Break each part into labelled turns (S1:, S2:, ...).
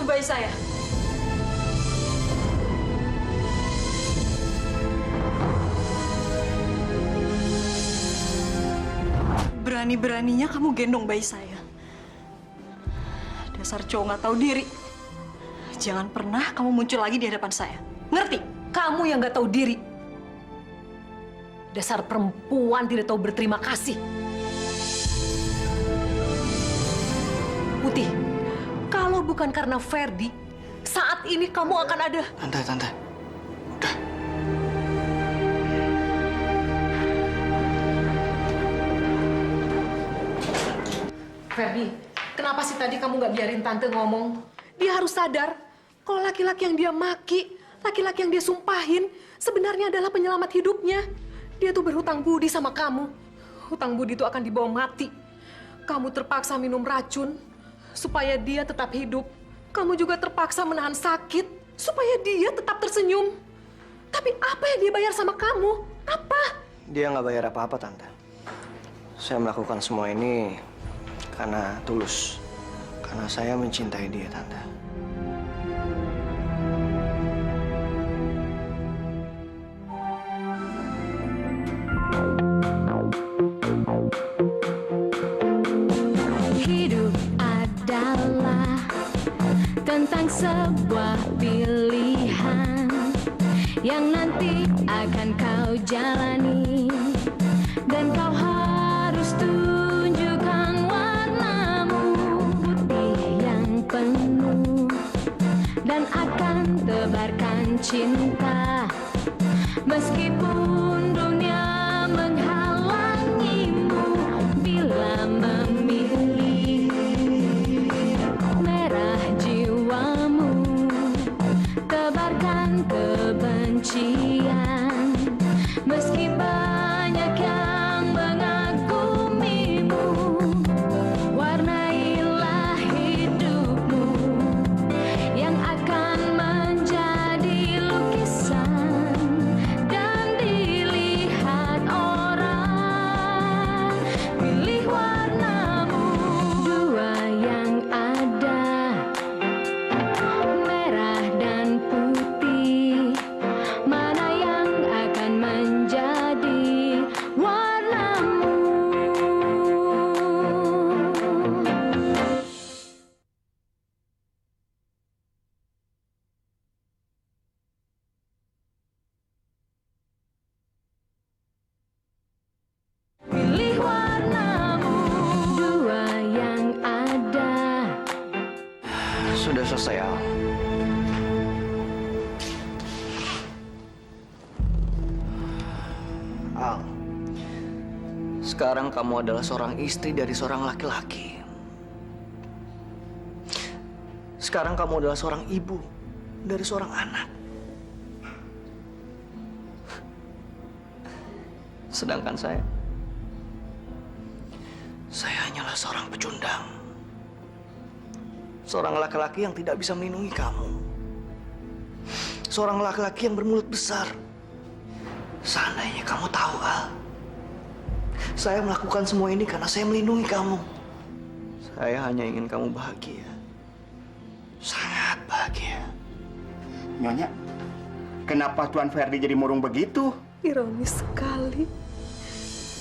S1: bayi saya. Berani-beraninya kamu gendong bayi saya. Dasar cowok nggak tahu diri. Jangan pernah kamu muncul lagi di hadapan saya. Ngerti?
S2: Kamu yang nggak tahu diri. Dasar perempuan tidak tahu berterima kasih. Putih, kalau bukan karena Ferdi, saat ini kamu akan ada.
S3: Tante. Udah.
S2: Ferdi, kenapa sih tadi kamu nggak biarin Tante ngomong? Dia harus sadar kalau laki-laki yang dia maki, laki-laki yang dia sumpahin, sebenarnya adalah penyelamat hidupnya. Dia tuh berhutang budi sama kamu. Hutang budi itu akan dibawa mati. Kamu terpaksa minum racun supaya dia tetap hidup. Kamu juga terpaksa menahan sakit supaya dia tetap tersenyum. Tapi apa yang dia bayar sama kamu? Apa?
S3: Dia nggak bayar apa-apa, Tante. Saya melakukan semua ini karena tulus. Karena saya mencintai dia, Tante.
S4: Hidup adalah tentang sebuah pilihan yang nanti akan kau jalani, dan kau harus tunjukkan warnamu putih yang penuh, dan akan tebarkan cinta meskipun dunia menghalangimu. Bila memilih merah jiwamu, tebarkan kebencian meski banyak yang mengagumimu. Warnailah hidupmu yang akan menjadi lukisan dan dilihat orang. Pilih warnamu, dua yang ada, merah dan putih. Mana yang akan menjadi warnamu? Pilih warnamu, dua yang ada.
S3: Sudah selesai, Al. Al, sekarang kamu adalah seorang istri dari seorang laki-laki. Sekarang kamu adalah seorang ibu dari seorang anak. Sedangkan saya hanyalah seorang pecundang. Seorang laki-laki yang tidak bisa melindungi kamu. Seorang laki-laki yang bermulut besar. Seandainya kamu tahu, Al. Saya melakukan semua ini karena saya melindungi kamu. Saya hanya ingin kamu bahagia. Sangat bahagia.
S5: Nyonya, kenapa Tuan Ferdi jadi murung begitu?
S6: Ironis sekali.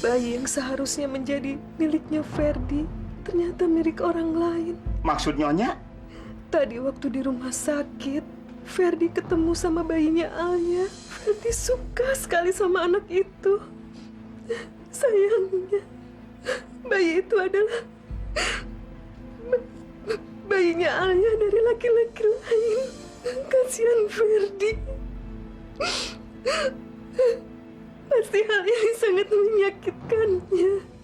S6: Bayi yang seharusnya menjadi miliknya Ferdi ternyata milik orang lain.
S5: Maksud Nyonya?
S6: Tadi waktu di rumah sakit, Ferdi ketemu sama bayinya Alia. Ferdi suka sekali sama anak itu. Sayangnya, bayi itu adalah bayinya Alia dari laki-laki lain. Kasihan Ferdi. Pasti hal ini sangat menyakitkannya.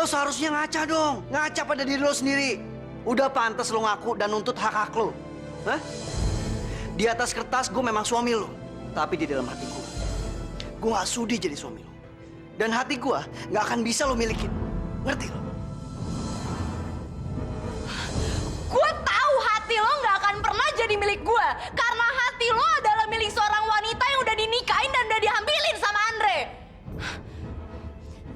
S3: seharusnya ngaca dong. Ngaca pada diri lo sendiri. Udah pantas lo ngaku dan nuntut hak-hak lo. Hah? Di atas kertas gue memang suami lo. Tapi di dalam hati gue gak sudi jadi suami lo. Dan hati gue gak akan bisa lo milikin. Ngerti lo?
S1: Gue tahu hati lo nggak akan pernah jadi milik gue. Karena hati lo adalah milik seorang wanita yang udah dinikahin dan udah dihamilin sama Andre.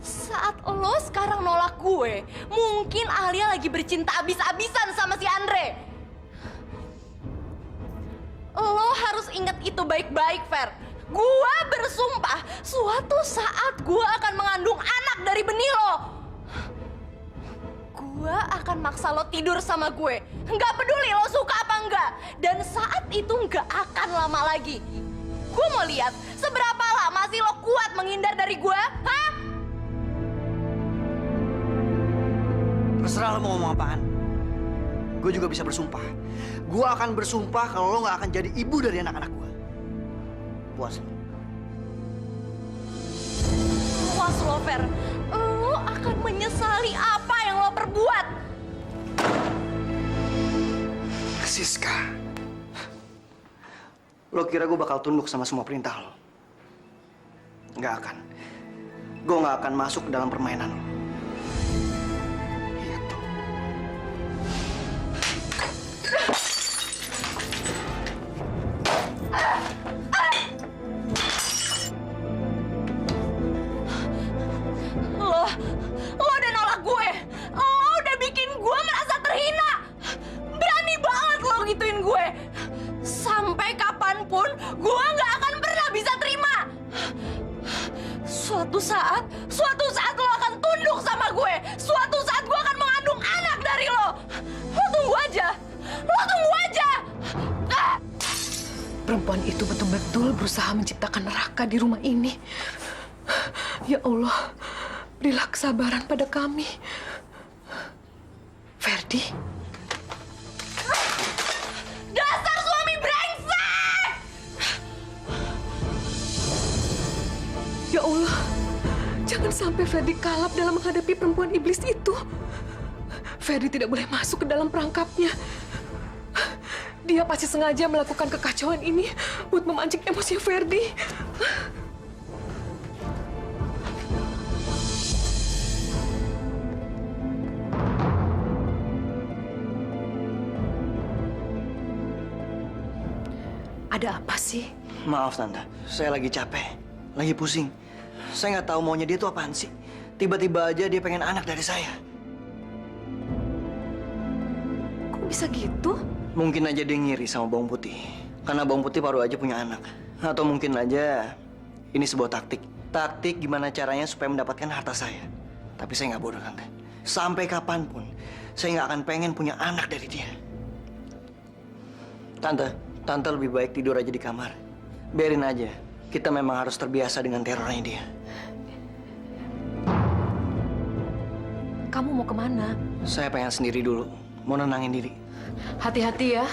S1: Saat lo sekarang nolak gue, mungkin Alia lagi bercinta abis-abisan sama si Andre. Lo harus ingat itu baik-baik, Fer. Gue bersumpah, suatu saat gue akan mengandung anak dari benih lo. Gue akan maksa lo tidur sama gue. Nggak peduli lo suka apa enggak. Dan saat itu nggak akan lama lagi. Gue mau lihat seberapa lama sih lo kuat menghindar dari gue, hah?
S3: Terserah lo mau ngomong apaan. Gue juga bisa bersumpah. Gue akan bersumpah kalau lo nggak akan jadi ibu dari anak-anak gue. Puas lo.
S1: Puas lo, Fer. Lo akan menyesali apa yang lo perbuat.
S3: Siska. Lo kira gue bakal tunduk sama semua perintah lo? Nggak akan. Gue nggak akan masuk ke dalam permainan lo. Itu.
S1: Lo udah nolak gue. Lo udah bikin gue merasa terhina. Berani banget lo gituin gue. Sampai kapanpun gue nggak akan pernah bisa terima. Suatu saat lo akan tunduk sama gue. Suatu saat gue akan mengandung anak dari lo. Lo tunggu aja. Lo tunggu aja. Ah!
S2: Perempuan itu betul-betul berusaha menciptakan neraka di rumah ini. Ya Allah, berilah kesabaran pada kami. Ferdi.
S1: Dasar suami brengsek!
S2: Ya Allah, jangan sampai Ferdi kalap dalam menghadapi perempuan iblis itu. Ferdi tidak boleh masuk ke dalam perangkapnya. Dia pasti sengaja melakukan kekacauan ini buat memancing emosi Ferdi. Ada apa sih?
S3: Maaf Tante, saya lagi capek, lagi pusing. Saya nggak tahu maunya dia tuh apaan sih. Tiba-tiba aja dia pengen anak dari saya.
S2: Kok bisa gitu?
S3: Mungkin aja dia ngiri sama Bawang Putih. Karena Bawang Putih baru aja punya anak. Atau mungkin aja ini sebuah taktik. Taktik gimana caranya supaya mendapatkan harta saya. Tapi saya nggak bodoh Tante. Sampai kapanpun, saya nggak akan pengen punya anak dari dia. Tante lebih baik tidur aja di kamar. Biarin aja. Kita memang harus terbiasa dengan terornya dia.
S2: Kamu mau kemana?
S3: Saya pengen sendiri dulu. Mau nenangin diri.
S2: Hati-hati ya.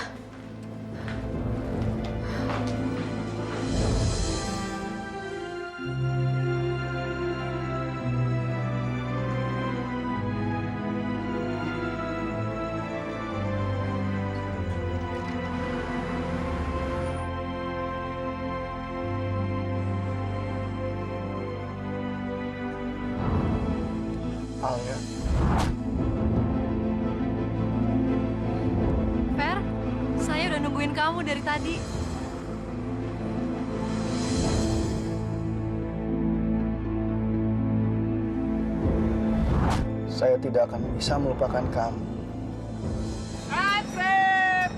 S3: Alia.
S1: Fer, saya udah nungguin kamu dari tadi.
S3: Saya tidak akan bisa melupakan kamu.
S5: Asep!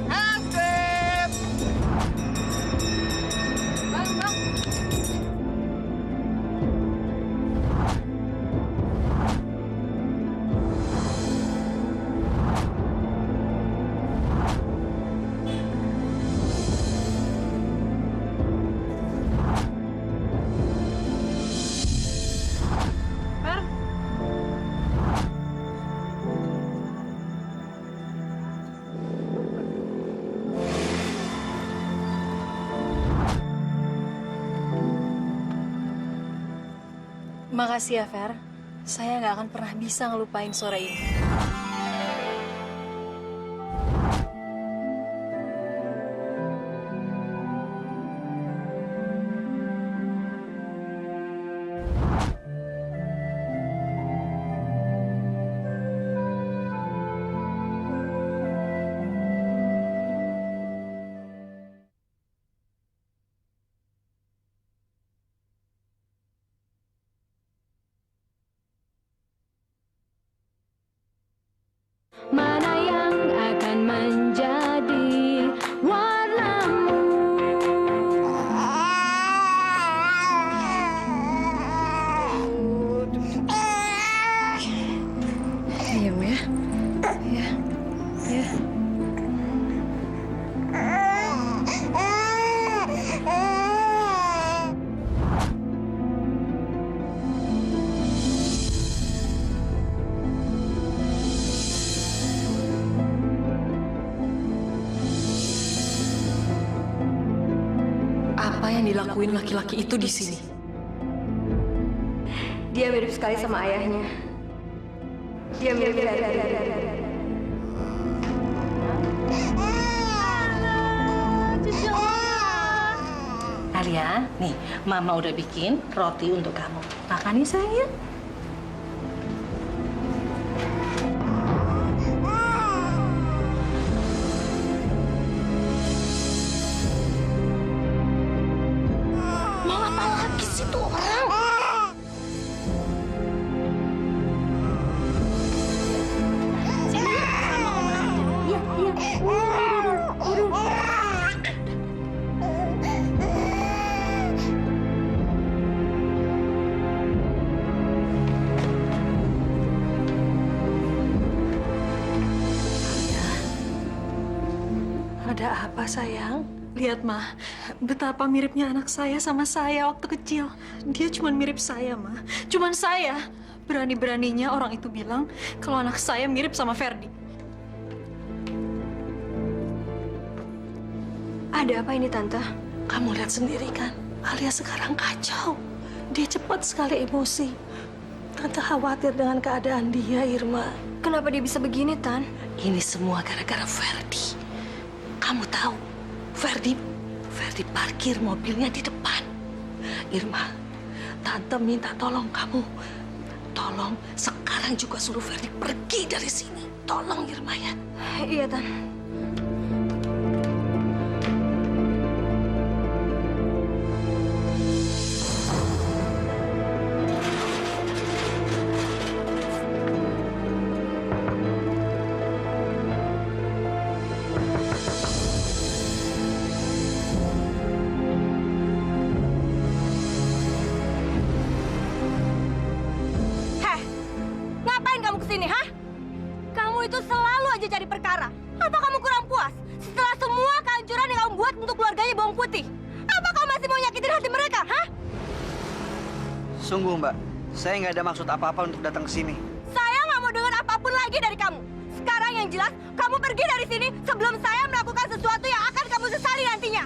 S5: Asep!
S1: Bang. Fer, Makasih ya, Fer. Saya nggak akan pernah bisa ngelupain sore ini.
S4: Mana yang akan menjadi warnamu?
S1: Iya, Bu ya. Iya. Iya.
S2: Apa yang dilakuin laki-laki itu di sini?
S6: Dia mirip sekali sama ayahnya. Dia mirip
S7: Alia, nih, Mama udah bikin roti untuk kamu. Makan nih sayang ya. Mau apa lagi sih tuh orang? Sini, sama Oma aja. Iya, iya. Ada apa sayang?
S8: Lihat, Ma, betapa miripnya anak saya sama saya waktu kecil. Dia cuma mirip saya, Ma. Cuman saya. Berani-beraninya orang itu bilang kalau anak saya mirip sama Ferdi.
S6: Ada apa ini, Tante?
S7: Kamu lihat sendiri kan, Alia sekarang kacau. Dia cepat sekali emosi. Tante khawatir dengan keadaan dia, Irma.
S6: Kenapa dia bisa begini, Tan?
S7: Ini semua gara-gara Ferdi. Kamu tahu, Ferdi parkir mobilnya di depan. Irma, Tante minta tolong kamu. Tolong sekarang juga suruh Ferdi pergi dari sini. Tolong Irma ya.
S6: Iya, Tan.
S1: Ngapain kamu kesini, hah? Kamu itu selalu aja cari perkara. Apa kamu kurang puas? Setelah semua kehancuran yang kamu buat untuk keluarganya Bawang Putih. Apa kamu masih mau nyakitin hati mereka, hah?
S3: Sungguh, Mbak. Saya nggak ada maksud apa-apa untuk datang ke sini.
S1: Saya nggak mau dengar apapun lagi dari kamu. Sekarang yang jelas, kamu pergi dari sini sebelum saya melakukan sesuatu yang akan kamu sesali nantinya.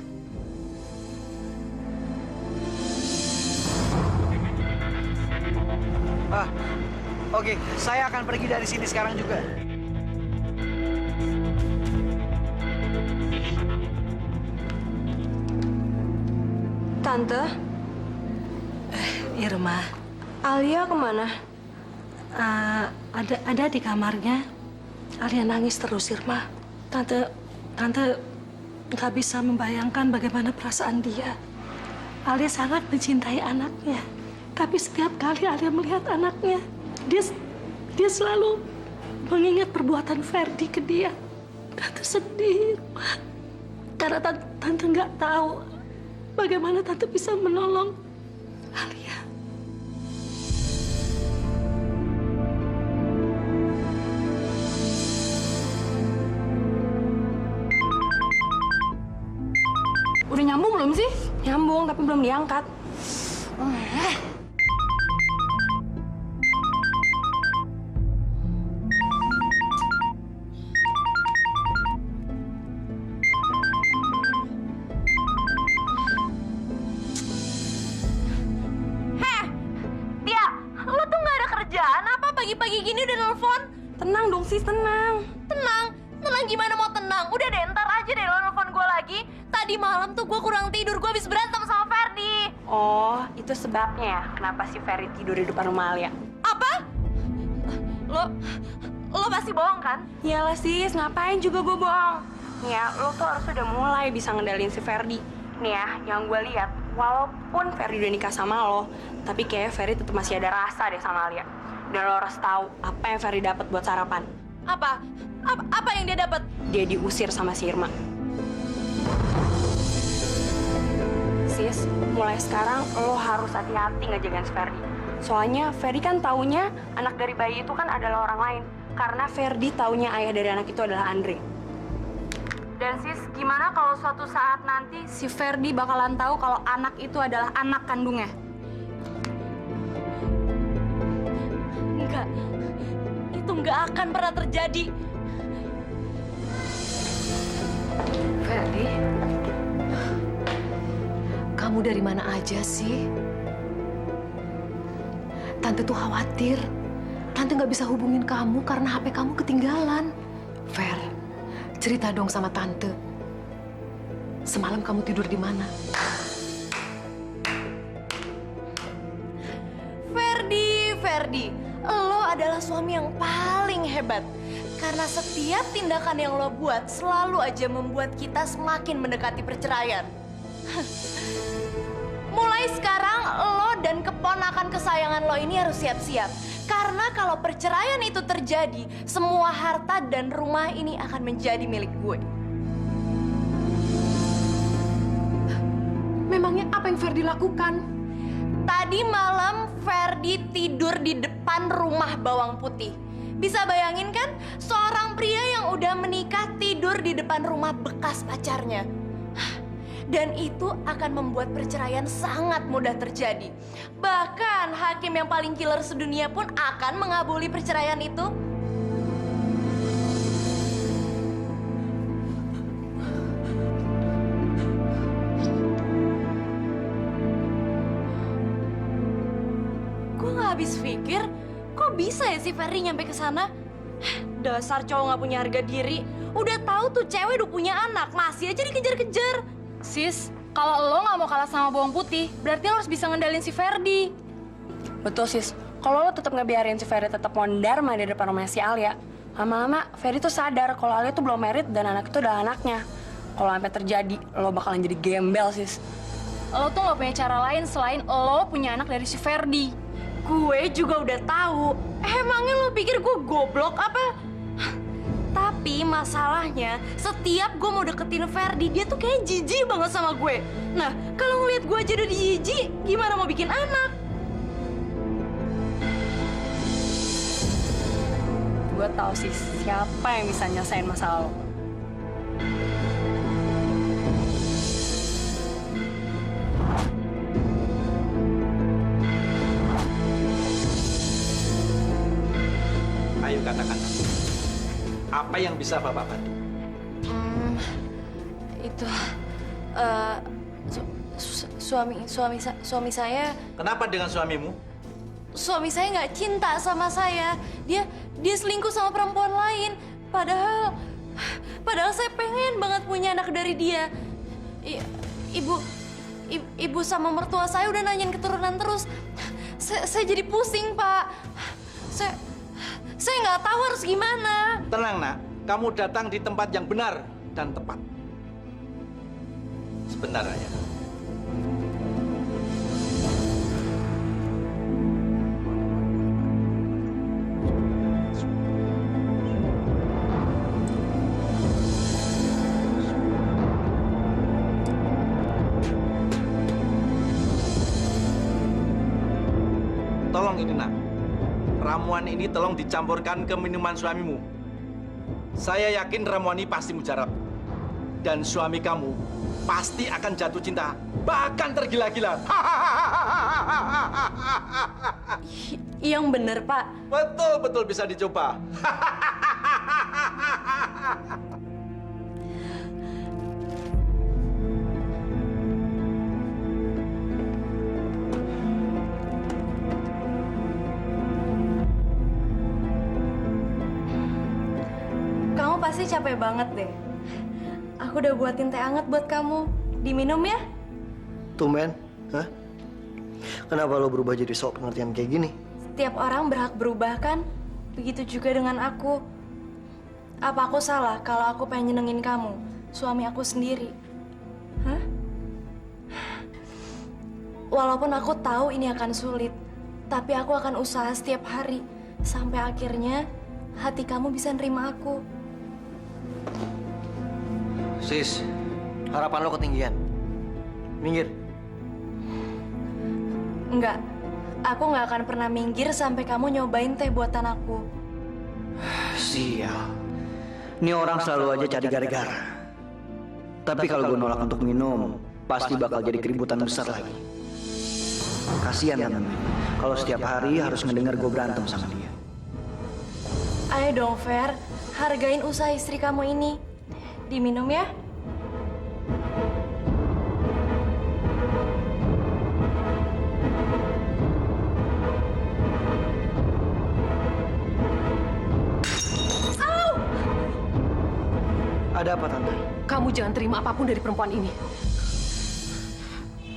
S3: Oke, saya akan pergi dari sini sekarang juga.
S6: Tante,
S7: Irma,
S6: Alia kemana?
S7: ada di kamarnya. Alia nangis terus, Irma. Tante nggak bisa membayangkan bagaimana perasaan dia. Alia sangat mencintai anaknya. Tapi setiap kali Alia melihat anaknya, dia selalu mengingat perbuatan Ferdi ke dia. Tante sedih, Irma. Karena tante nggak tahu bagaimana tante bisa menolong Alia.
S1: Udah nyambung belum sih? Nyambung, tapi belum diangkat. Heh, Tia, tenang dong sis, tenang. Tenang? Tenang gimana mau tenang? Udah deh, ntar aja deh lo nelfon gue lagi. Tadi malam tuh gue kurang tidur, gue habis berantem sama Ferdi.
S9: Oh, itu sebabnya ya kenapa si Ferry tidur di depan rumah Alia.
S1: Apa? Lo pasti bohong kan?
S9: Iyalah sis, ngapain juga gue bohong. Nih ya, lo tuh harus udah mulai bisa ngendalin si Ferdi. Nih ya, yang gue lihat, walaupun Ferdi udah nikah sama lo, tapi kayaknya Ferdi tetap masih ada rasa deh sama Alia. Dan lo harus tahu apa yang Ferdi dapat buat sarapan.
S1: Apa? Apa yang dia dapat?
S9: Dia diusir sama si Irma. Sis, mulai sekarang lo harus hati-hati ngejagain si Ferdi. Soalnya Ferdi kan taunya anak dari bayi itu kan adalah orang lain. Karena Ferdi taunya ayah dari anak itu adalah Andre. Dan sis, gimana kalau suatu saat nanti si Ferdi bakalan tahu kalau anak itu adalah anak kandungnya?
S1: Enggak. Itu enggak akan pernah terjadi.
S2: Ferdi, kamu dari mana aja sih? Tante tuh khawatir. Tante nggak bisa hubungin kamu karena HP kamu ketinggalan. Fer, cerita dong sama Tante. Semalam kamu tidur di mana?
S1: Ferdi, lo adalah suami yang paling hebat. Karena setiap tindakan yang lo buat selalu aja membuat kita semakin mendekati perceraian. Mulai sekarang lo dan keponakan kesayangan lo ini harus siap-siap. Karena kalau perceraian itu terjadi, semua harta dan rumah ini akan menjadi milik gue.
S2: Memangnya apa yang Ferdi lakukan?
S1: Tadi malam Ferdi tidur di depan rumah bawang putih. Bisa bayangin kan, seorang pria yang udah menikah tidur di depan rumah bekas pacarnya. Dan itu akan membuat perceraian sangat mudah terjadi. Bahkan hakim yang paling killer sedunia pun akan mengabuli perceraian itu. Gue gak habis pikir, kok bisa ya si Ferry nyampe ke sana? Dasar cowok gak punya harga diri. Udah tahu tuh cewek udah punya anak, masih aja dikejar-kejar.
S9: Sis, kalau lo nggak mau kalah sama bawang putih, berarti lo harus bisa ngendalin si Ferdi. Betul sis, kalau lo tetap ngebiarin si Ferdi tetap mondar di depan rumah si Alia, lama-lama Ferdi tuh sadar kalau Alia tuh belum married dan anak itu udah anaknya. Kalau sampai terjadi, lo bakalan jadi gembel sis. Lo tuh nggak punya cara lain selain lo punya anak dari si Ferdi.
S1: Gue juga udah tahu. Emangnya lo pikir gue goblok apa? Tapi masalahnya, setiap gue mau deketin Ferdi, dia tuh kayak jijik banget sama gue. Nah, kalau ngeliat gue aja udah jijik, gimana mau bikin anak?
S9: Gue tahu sih siapa yang bisa nyelesain masalah lo.
S10: Ayo katakan, apa yang bisa Bapak bantu?
S1: Itu, suami saya.
S10: Kenapa dengan suamimu?
S1: Suami saya nggak cinta sama saya. Dia selingkuh sama perempuan lain. Padahal saya pengen banget punya anak dari dia. Ibu sama mertua saya udah nanyain keturunan terus. Saya jadi pusing, Pak. Saya nggak tahu harus gimana.
S10: Tenang nak, kamu datang di tempat yang benar dan tepat. Sebentar aja. Tolong ini nak, ramuan ini tolong dicampurkan ke minuman suamimu. Saya yakin ramuan ini pasti mujarab. Dan suami kamu pasti akan jatuh cinta, bahkan tergila-gila.
S1: Yang bener, Pak.
S10: Betul bisa dicoba.
S1: capek banget deh. Aku udah buatin teh hangat buat kamu. Diminum ya?
S3: Tumben, hah? Kenapa lo berubah jadi sok pengertian kayak gini?
S1: Setiap orang berhak berubah kan? Begitu juga dengan aku. Apa aku salah kalau aku pengen nyenengin kamu, suami aku sendiri? Hah? Walaupun aku tahu ini akan sulit, tapi aku akan usaha setiap hari sampai akhirnya hati kamu bisa nerima aku.
S3: Sis, harapan lo ketinggian. Minggir.
S1: Enggak, aku nggak akan pernah minggir sampai kamu nyobain teh buatan aku.
S3: Sial. Ini orang selalu aja cari gara-gara. Tapi kalau gue nolak untuk minum, pasti bakal jadi keributan besar lagi. Kasian kan temen, kalau setiap hari harus ngedenger gue berantem sama dia.
S1: Ayo dong, Fer. Hargain usaha istri kamu ini. Diminum ya.
S3: Ada apa, Tante?
S2: Kamu jangan terima apapun dari perempuan ini.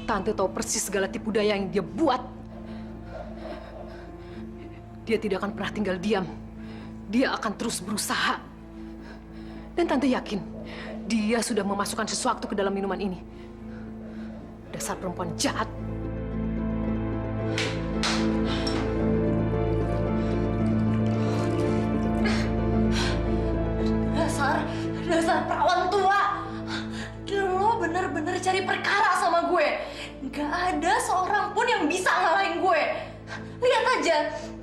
S2: Tante tahu persis segala tipu daya yang dia buat. Dia tidak akan pernah tinggal diam. Dia akan terus berusaha. Dan Tante yakin, dia sudah memasukkan sesuatu ke dalam minuman ini. Dasar perempuan jahat.
S1: Dasar perawan tua. Lo bener-bener cari perkara sama gue. Gak ada seorang pun yang bisa ngalahin gue. Lihat aja,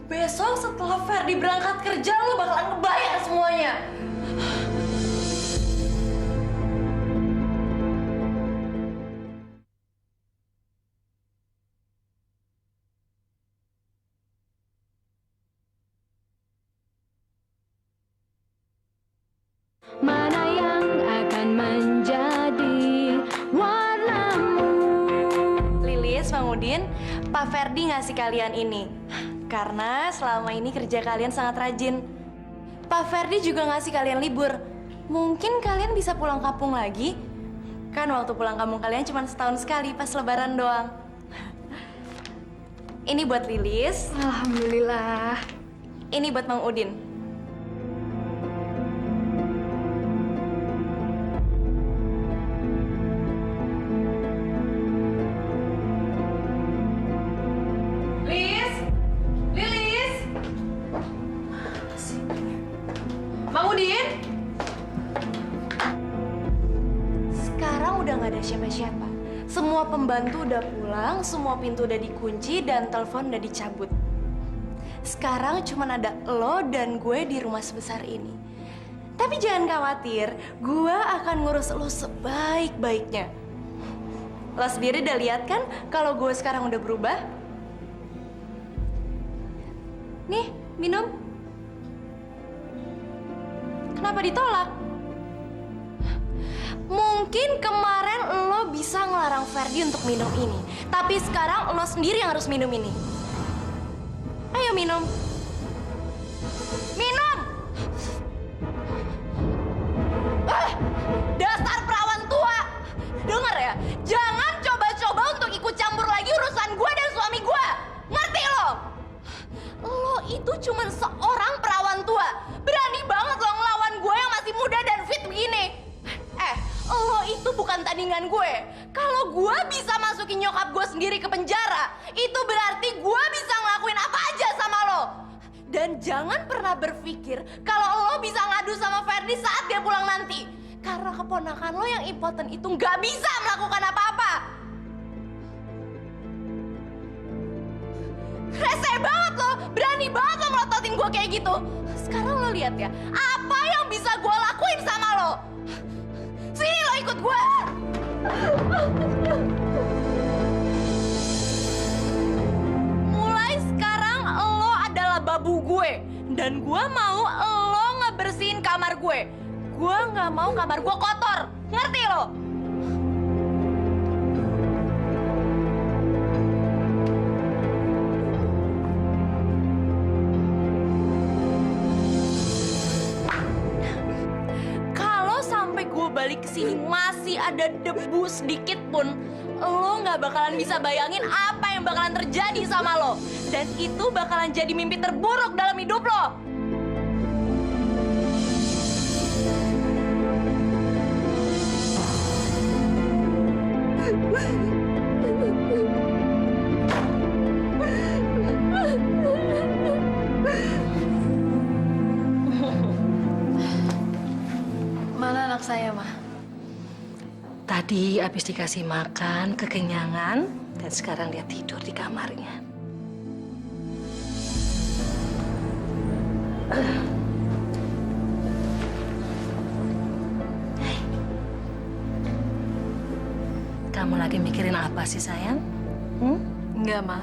S1: besok setelah Ferdi berangkat kerja, lo bakalan ngebayar semuanya.
S4: Mana yang akan menjadi warnamu?
S1: Lilis, Bang Udin, Pak Ferdi ngasih kalian ini. Karena selama ini kerja kalian sangat rajin. Pak Ferdi juga ngasih kalian libur. Mungkin kalian bisa pulang kampung lagi. Kan waktu pulang kampung kalian cuma setahun sekali pas lebaran doang. Ini buat Lilis.
S6: Alhamdulillah.
S1: Ini buat Bang Udin. Lilis! Lilis!
S2: Bang Udin!
S1: Sekarang udah nggak ada siapa-siapa. Semua pembantu udah pulang, semua pintu udah dikunci, dan telepon udah dicabut. Sekarang cuma ada lo dan gue di rumah sebesar ini. Tapi jangan khawatir, gue akan ngurus lo sebaik-baiknya. Lo sendiri udah lihat kan kalau gue sekarang udah berubah? Nih, minum. Kenapa ditolak? Mungkin kemarin lo bisa ngelarang Ferdi untuk minum ini. Tapi sekarang lo sendiri yang harus minum ini. Ayo minum. Minum! Dasar perawan tua! Dengar ya, jangan coba-coba untuk ikut campur lagi urusan gue dan suami gue. Ngerti lo? Lo itu cuma seorang perawan tua. Berani banget lo ngelawan gue yang masih muda dan fit begini. Lo itu bukan tandingan gue. Kalau gue bisa masukin nyokap gue sendiri ke penjara, itu berarti gue bisa ngelakuin apa aja sama lo. Dan jangan pernah berpikir kalau lo bisa ngadu sama Ferdi saat dia pulang nanti. Karena keponakan lo yang impoten itu nggak bisa melakukan apa-apa. Rese banget lo, berani banget lo melototin gue kayak gitu. Sekarang lo lihat ya, apa yang bisa gue lakuin sama lo. Sini lo ikut gue. Mulai sekarang lo adalah babu gue. Dan gue mau lo ngebersihin kamar gue. Gue nggak mau kamar gue kotor. Ngerti lo? balik ke sini masih ada debu sedikit pun, lo nggak bakalan bisa bayangin apa yang bakalan terjadi sama lo. Dan itu bakalan jadi mimpi terburuk dalam hidup lo.
S8: Mana anak saya, Ma?
S7: Tadi habis dikasih makan, kekenyangan, dan sekarang dia tidur di kamarnya. Hei. Kamu lagi mikirin apa sih, sayang?
S8: Enggak, Ma.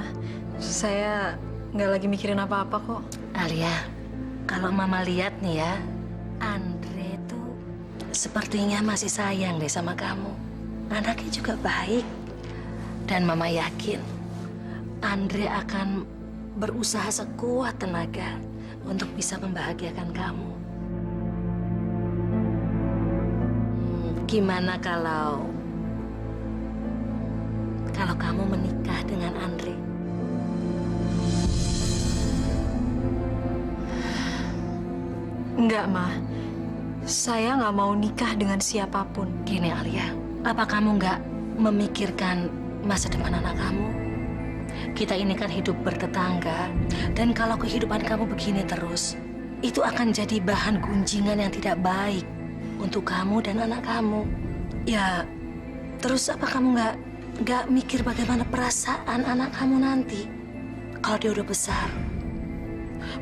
S8: Saya nggak lagi mikirin apa-apa kok.
S7: Alia, kalau Mama lihat nih ya, Andre tuh sepertinya masih sayang deh sama kamu. Anaknya juga baik. Dan Mama yakin Andre akan berusaha sekuat tenaga untuk bisa membahagiakan kamu. Gimana kalau kamu menikah dengan Andre?
S8: Enggak, Ma. Saya nggak mau nikah dengan siapapun.
S7: Gini, Alia, apa kamu nggak memikirkan masa depan anak kamu? Kita ini kan hidup bertetangga, dan kalau kehidupan kamu begini terus, itu akan jadi bahan gunjingan yang tidak baik untuk kamu dan anak kamu. Ya, terus apa kamu nggak mikir bagaimana perasaan anak kamu nanti kalau dia udah besar?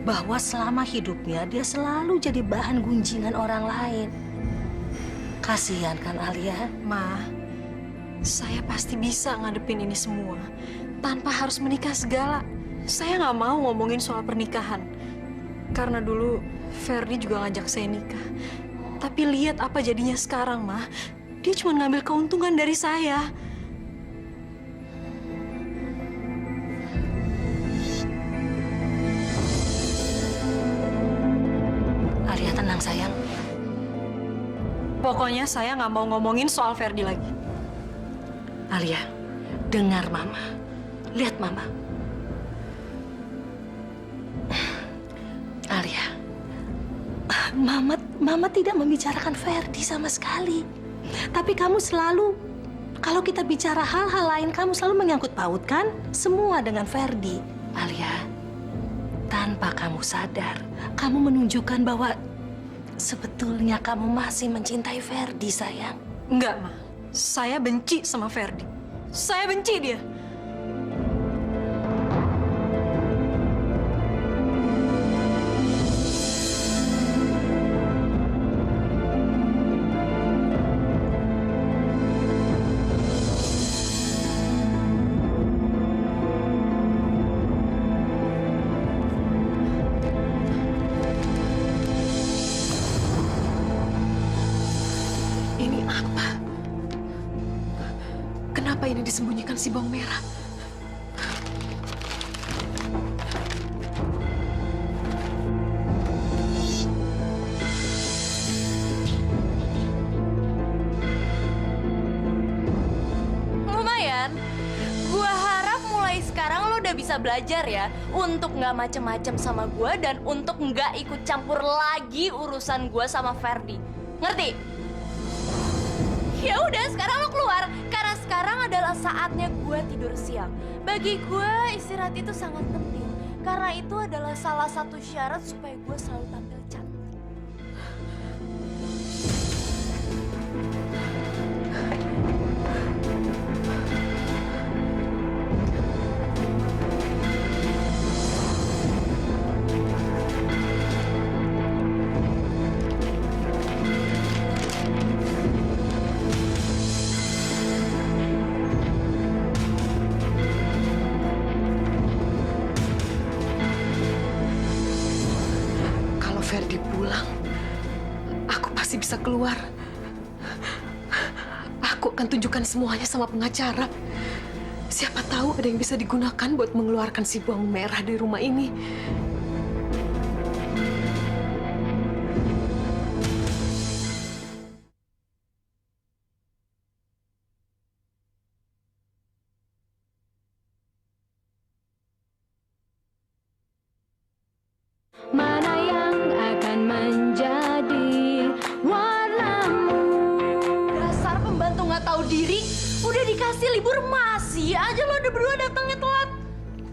S7: Bahwa selama hidupnya dia selalu jadi bahan gunjingan orang lain. Kasihan kan, Alia?
S8: Ma, saya pasti bisa ngadepin ini semua tanpa harus menikah segala. Saya nggak mau ngomongin soal pernikahan. Karena dulu Ferdi juga ngajak saya nikah. Tapi lihat apa jadinya sekarang, Ma. Dia cuma ngambil keuntungan dari saya.
S7: Alia, tenang sayang.
S8: Pokoknya saya nggak mau ngomongin soal Ferdi lagi.
S7: Alia, dengar Mama. Lihat Mama. Alia, Mama tidak membicarakan Ferdi sama sekali. Tapi kamu selalu, kalau kita bicara hal-hal lain, kamu selalu menyangkut pautkan semua dengan Ferdi. Alia, tanpa kamu sadar, kamu menunjukkan bahwa sebetulnya kamu masih mencintai Ferdi, sayang.
S8: Enggak, Ma. Saya benci sama Ferdi. Saya benci dia.
S2: Ini apa? Kenapa ini disembunyikan si bawang merah?
S1: Lumayan. Gua harap mulai sekarang lo udah bisa belajar ya untuk nggak macem-macem sama gua dan untuk nggak ikut campur lagi urusan gua sama Ferdi. Ngerti? Ya udah, sekarang lo keluar karena sekarang adalah saatnya gue tidur siang. Bagi gue istirahat itu sangat penting karena itu adalah salah satu syarat supaya gue selalu tampil cantik.
S2: Kalau Ferdi pulang, aku pasti bisa keluar. Aku akan tunjukkan semuanya sama pengacara. Siapa tahu ada yang bisa digunakan buat mengeluarkan si bawang merah dari rumah ini.
S4: akan menjadi warnamu.
S1: Dasar pembantu nggak tahu diri, udah dikasih libur masih aja lo udah berdua datangnya telat.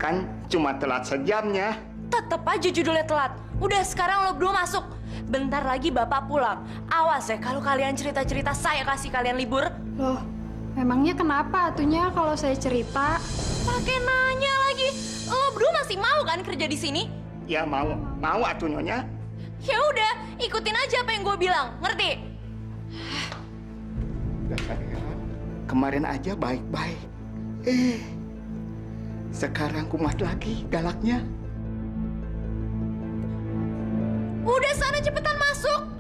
S5: Kan cuma telat sejamnya.
S1: Tetep aja judulnya telat. Udah sekarang lo berdua masuk. Bentar lagi bapak pulang. Awas ya kalau kalian cerita-cerita saya kasih kalian libur.
S8: Loh, memangnya kenapa atunya kalau saya cerita?
S1: Pakai nanya lagi. Lo berdua masih mau kan kerja di sini?
S5: Ya mau atuh Nyonya.
S1: Ya udah, ikutin aja apa yang gue bilang. Ngerti?
S5: Dasar ya. Kemarin aja baik-baik. Sekarang kumat lagi galaknya.
S1: Udah sana cepetan masuk.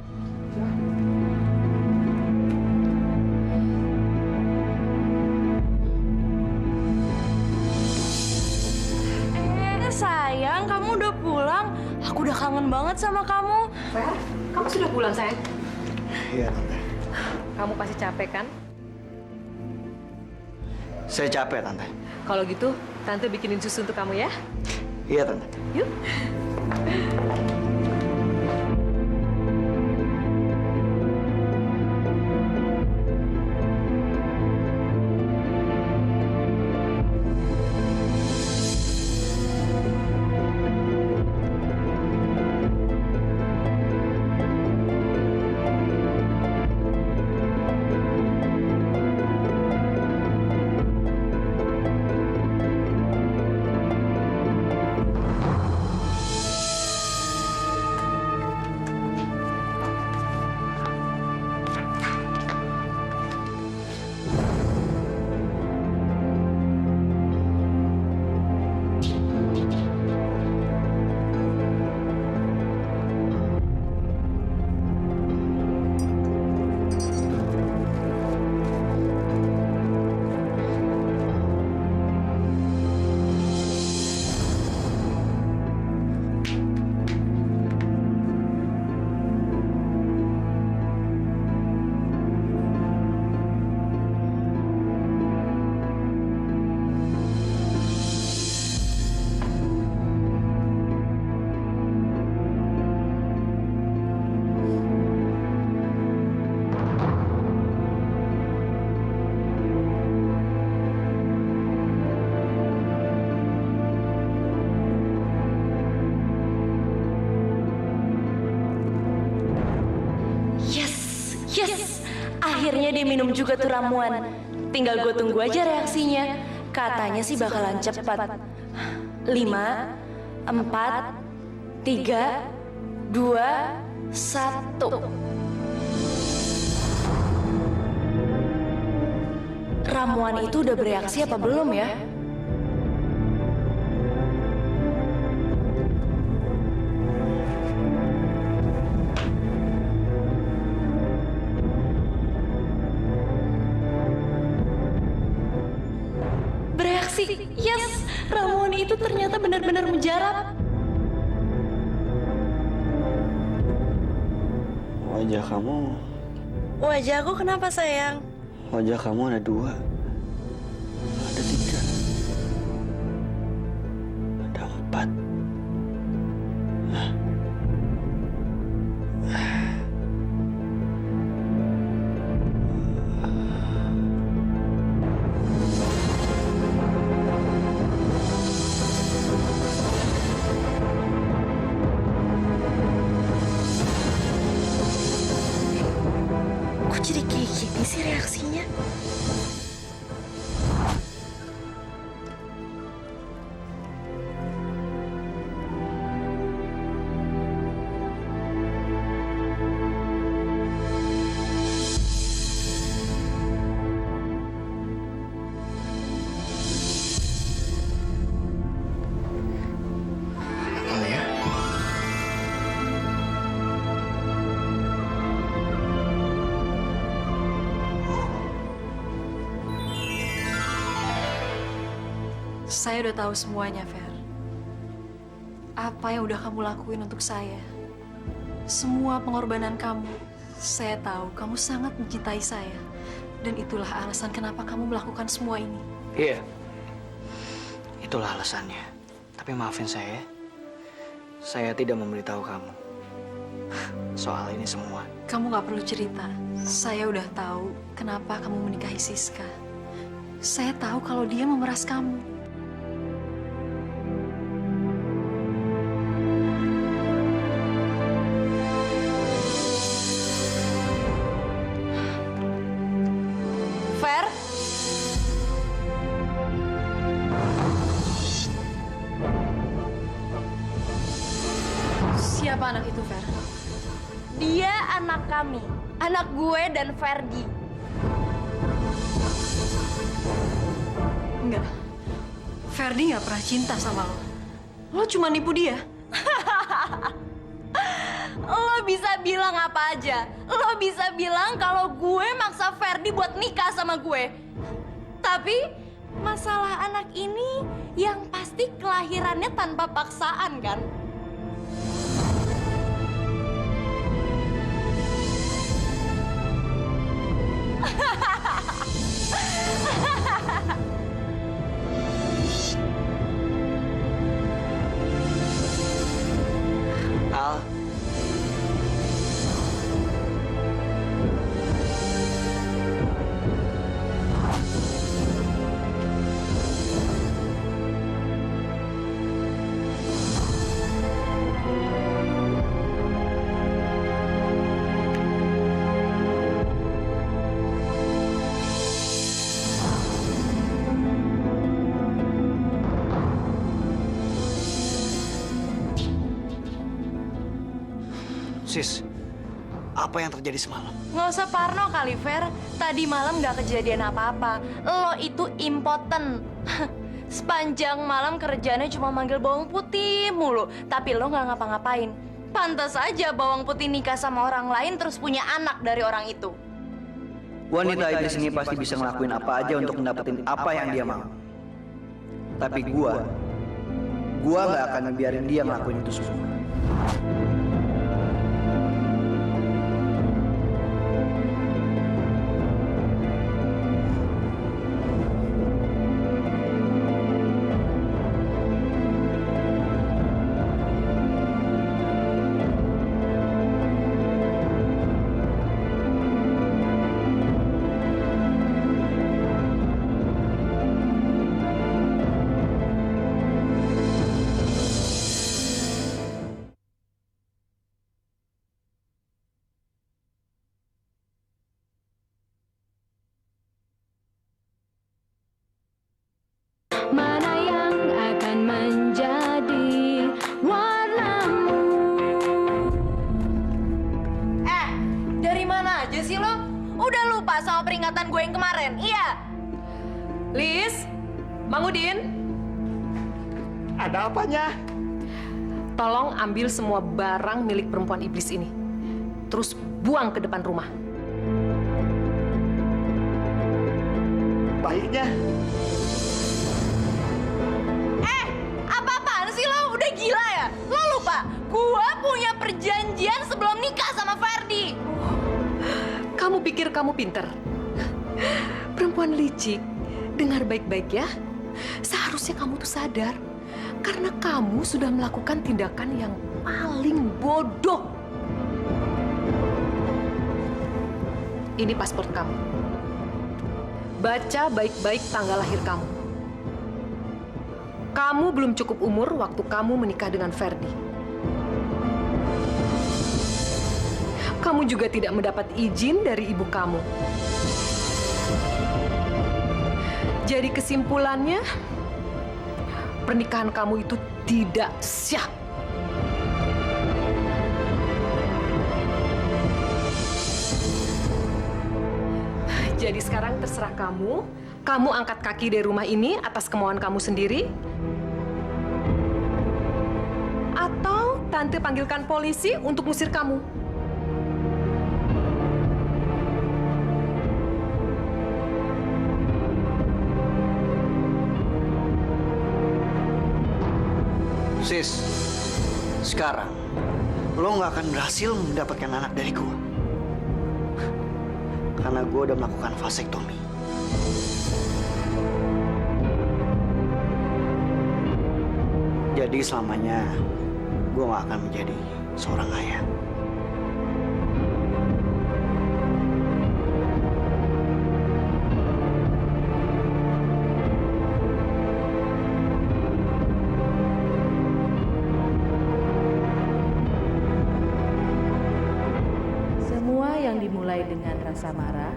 S1: Sayang, kamu udah pulang. Aku udah kangen banget sama kamu.
S2: Fer, kamu sudah pulang, sayang?
S3: Iya, Tante.
S2: Kamu pasti capek, kan?
S3: Saya capek, Tante.
S2: Kalau gitu, Tante bikinin susu untuk kamu ya.
S3: Iya, Tante.
S2: Yuk.
S1: Yes, akhirnya dia minum juga tuh ramuan. Tinggal gue tunggu aja reaksinya. Katanya sih bakalan cepat. 5, 4, 3, 2, 1. Ramuan itu udah bereaksi apa belum ya? Yes, ramuan itu ternyata benar-benar mujarab.
S3: Wajah kamu...
S1: Wajah aku kenapa, sayang?
S3: Wajah kamu ada 2. Ada 3. Ada 4.
S1: Jadi kayak gini sih reaksinya.
S8: Saya udah tahu semuanya, Fer. Apa yang udah kamu lakuin untuk saya. Semua pengorbanan kamu. Saya tahu kamu sangat mencintai saya. Dan itulah alasan kenapa kamu melakukan semua ini.
S3: Iya. Itulah alasannya. Tapi maafin saya. Saya tidak memberitahu kamu. soal ini semua.
S8: Kamu nggak perlu cerita. Saya udah tahu kenapa kamu menikahi Siska. Saya tahu kalau dia memeras kamu.
S1: Fer?
S8: Siapa anak itu, Fer?
S1: Dia anak kami. Anak gue dan Ferdi.
S8: Enggak. Ferdi nggak pernah cinta sama lo. Lo cuma nipu dia.
S1: Lo bisa bilang apa aja. Lo bisa bilang kalau gue maksa Ferdi buat nikah sama gue. Tapi masalah anak ini yang pasti kelahirannya tanpa paksaan kan?
S3: Al, Sis, apa yang terjadi semalam?
S1: Nggak usah parno kali, Fer. Tadi malam nggak kejadian apa-apa. Lo itu impoten. Sepanjang malam kerjanya cuma manggil bawang putih mulu. Tapi lo nggak ngapa-ngapain. Pantas aja bawang putih nikah sama orang lain terus punya anak dari orang itu.
S3: Wanita iblis ini pasti bisa ngelakuin apa aja untuk mendapatkan apa yang dia mau. Tapi gua nggak akan ngebiarin dia ngelakuin itu semua.
S4: Mana yang akan menjadi warnamu?
S1: Dari mana aja sih lo? Udah lupa sama peringatan gue yang kemarin, iya?
S2: Lis, Mang Udin,
S5: Ada apanya?
S2: tolong ambil semua barang milik perempuan iblis ini. Terus buang ke depan rumah.
S5: Baiknya.
S1: Apa-apaan sih lo? Udah gila ya? Lo lupa? Gue punya perjanjian sebelum nikah sama Ferdi.
S2: Kamu pikir kamu pinter? Perempuan licik, dengar baik-baik ya. Seharusnya kamu tuh sadar. Karena kamu sudah melakukan tindakan yang paling bodoh. Ini paspor kamu. Baca baik-baik tanggal lahir kamu. Kamu belum cukup umur waktu kamu menikah dengan Ferdi. Kamu juga tidak mendapat izin dari ibu kamu. Jadi kesimpulannya, pernikahan kamu itu tidak sah. Jadi sekarang terserah kamu. Kamu angkat kaki dari rumah ini atas kemauan kamu sendiri. Atau tante panggilkan polisi untuk ngusir kamu.
S3: Sis, sekarang lo nggak akan berhasil mendapatkan anak dari gua. Karena gua udah melakukan vasektomi. Jadi selamanya gua nggak akan menjadi seorang ayah.
S11: dengan rasa marah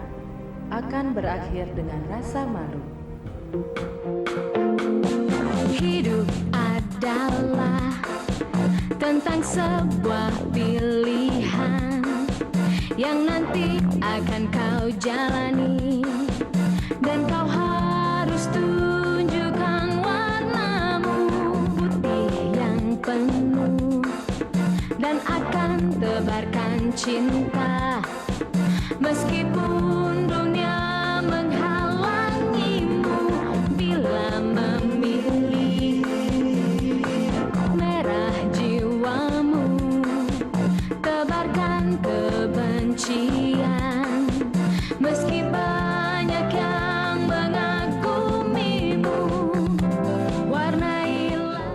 S11: akan berakhir dengan rasa malu.
S4: Hidup adalah tentang sebuah pilihan yang nanti akan kau jalani, dan kau harus tunjukkan warnamu putih yang penuh, dan akan tebarkan cinta meskipun dunia menghalangimu. Bila memilih merah jiwamu, tebarkan kebencian meski banyak yang mengagumimu. Warnailah